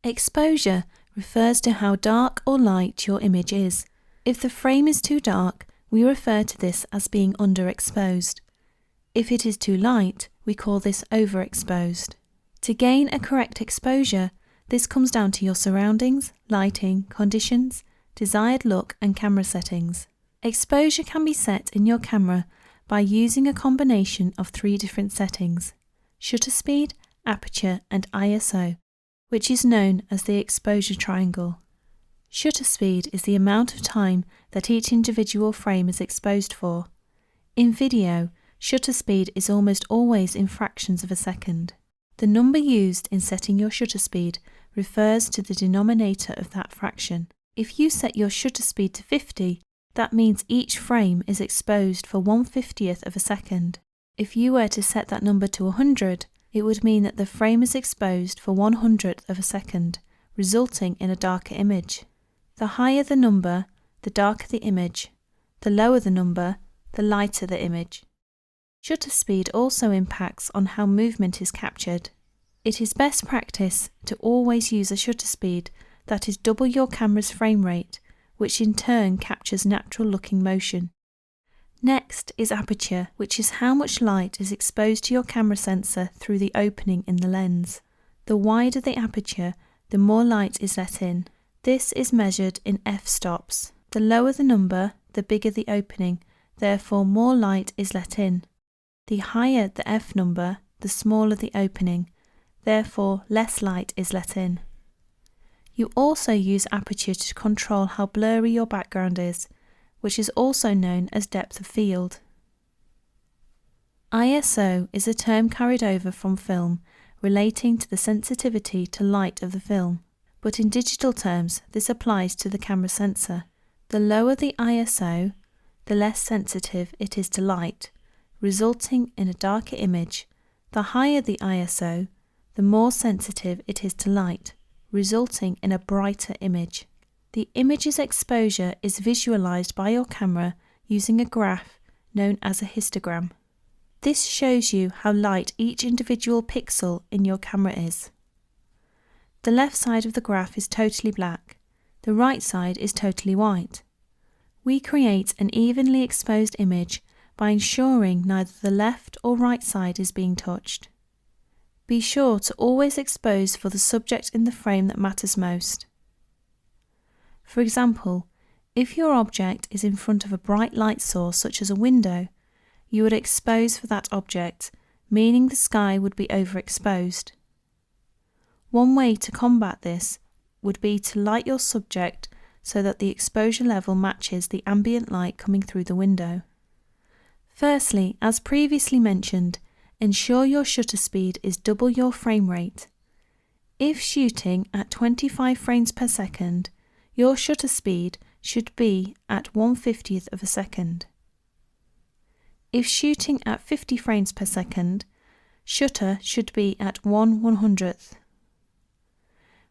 Exposure refers to how dark or light your image is. If the frame is too dark, we refer to this as being underexposed. If it is too light, we call this overexposed. To gain a correct exposure, this comes down to your surroundings, lighting, conditions, desired look and camera settings. Exposure can be set in your camera by using a combination of 3 different settings: shutter speed, aperture and ISO, which is known as the exposure triangle. Shutter speed is the amount of time that each individual frame is exposed for. In video, shutter speed is almost always in fractions of a second. The number used in setting your shutter speed refers to the denominator of that fraction. If you set your shutter speed to 50, that means each frame is exposed for 1/50th of a second. If you were to set that number to 100, it would mean that the frame is exposed for 1/100th of a second, resulting in a darker image. The higher the number, the darker the image. The lower the number, the lighter the image. Shutter speed also impacts on how movement is captured. It is best practice to always use a shutter speed that is double your camera's frame rate, which in turn captures natural-looking motion. Next is aperture, which is how much light is exposed to your camera sensor through the opening in the lens. The wider the aperture, the more light is let in. This is measured in f-stops. The lower the number, the bigger the opening, therefore more light is let in. The higher the f number, the smaller the opening, therefore less light is let in. You also use aperture to control how blurry your background is, which is also known as depth of field. ISO is a term carried over from film relating to the sensitivity to light of the film, but in digital terms this applies to the camera sensor. The lower the ISO, the less sensitive it is to light, resulting in a darker image. The higher the ISO, the more sensitive it is to light, resulting in a brighter image. The image's exposure is visualized by your camera using a graph known as a histogram. This shows you how light each individual pixel in your camera is. The left side of the graph is totally black, the right side is totally white. We create an evenly exposed image by ensuring neither the left or right side is being touched. Be sure to always expose for the subject in the frame that matters most. For example, if your object is in front of a bright light source such as a window, you would expose for that object, meaning the sky would be overexposed. One way to combat this would be to light your subject so that the exposure level matches the ambient light coming through the window. Firstly, as previously mentioned, ensure your shutter speed is double your frame rate. If shooting at 25 frames per second, your shutter speed should be at 1/50th of a second. If shooting at 50 frames per second, shutter should be at 1/100th.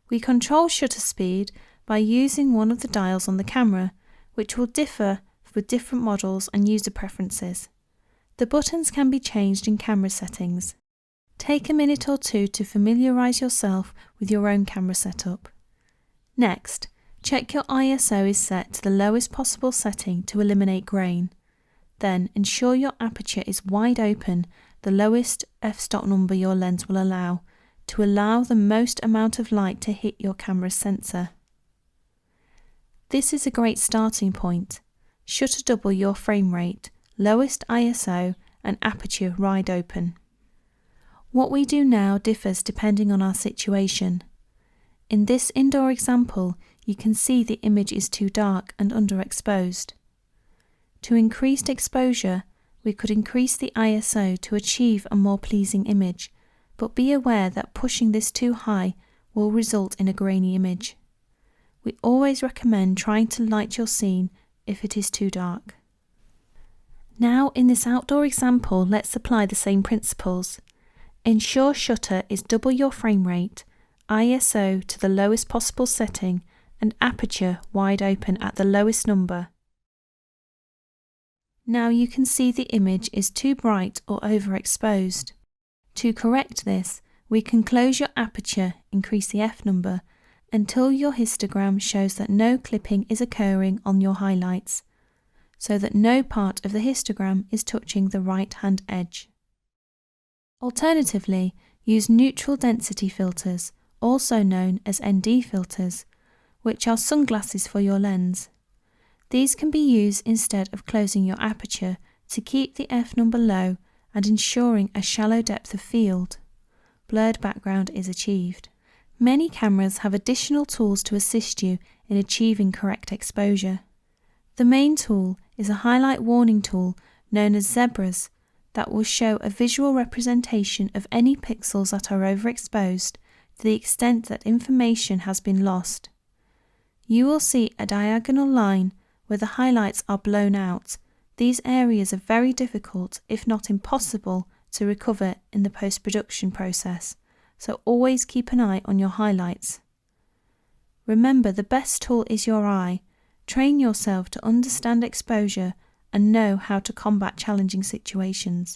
We control shutter speed by using one of the dials on the camera, which will differ for different models and user preferences. The buttons can be changed in camera settings. Take a minute or two to familiarise yourself with your own camera setup. Next, check your ISO is set to the lowest possible setting to eliminate grain. Then ensure your aperture is wide open, the lowest f-stop number your lens will allow, to allow the most amount of light to hit your camera's sensor. This is a great starting point. Shutter double your frame rate, lowest ISO and aperture wide open. What we do now differs depending on our situation. In this indoor example, you can see the image is too dark and underexposed. To increase exposure, we could increase the ISO to achieve a more pleasing image, but be aware that pushing this too high will result in a grainy image. We always recommend trying to light your scene if it is too dark. Now in this outdoor example, let's apply the same principles. Ensure shutter is double your frame rate, ISO to the lowest possible setting and aperture wide open at the lowest number. Now you can see the image is too bright or overexposed. To correct this, we can close your aperture, increase the f number, until your histogram shows that no clipping is occurring on your highlights, so that no part of the histogram is touching the right-hand edge. Alternatively, use neutral density filters, also known as ND filters, which are sunglasses for your lens. These can be used instead of closing your aperture to keep the f-number low and ensuring a shallow depth of field. Blurred background is achieved. Many cameras have additional tools to assist you in achieving correct exposure. The main tool is a highlight warning tool known as zebras that will show a visual representation of any pixels that are overexposed to the extent that information has been lost. You will see a diagonal line where the highlights are blown out. These areas are very difficult, if not impossible, to recover in the post-production process, so always keep an eye on your highlights. Remember, the best tool is your eye. Train yourself to understand exposure and know how to combat challenging situations.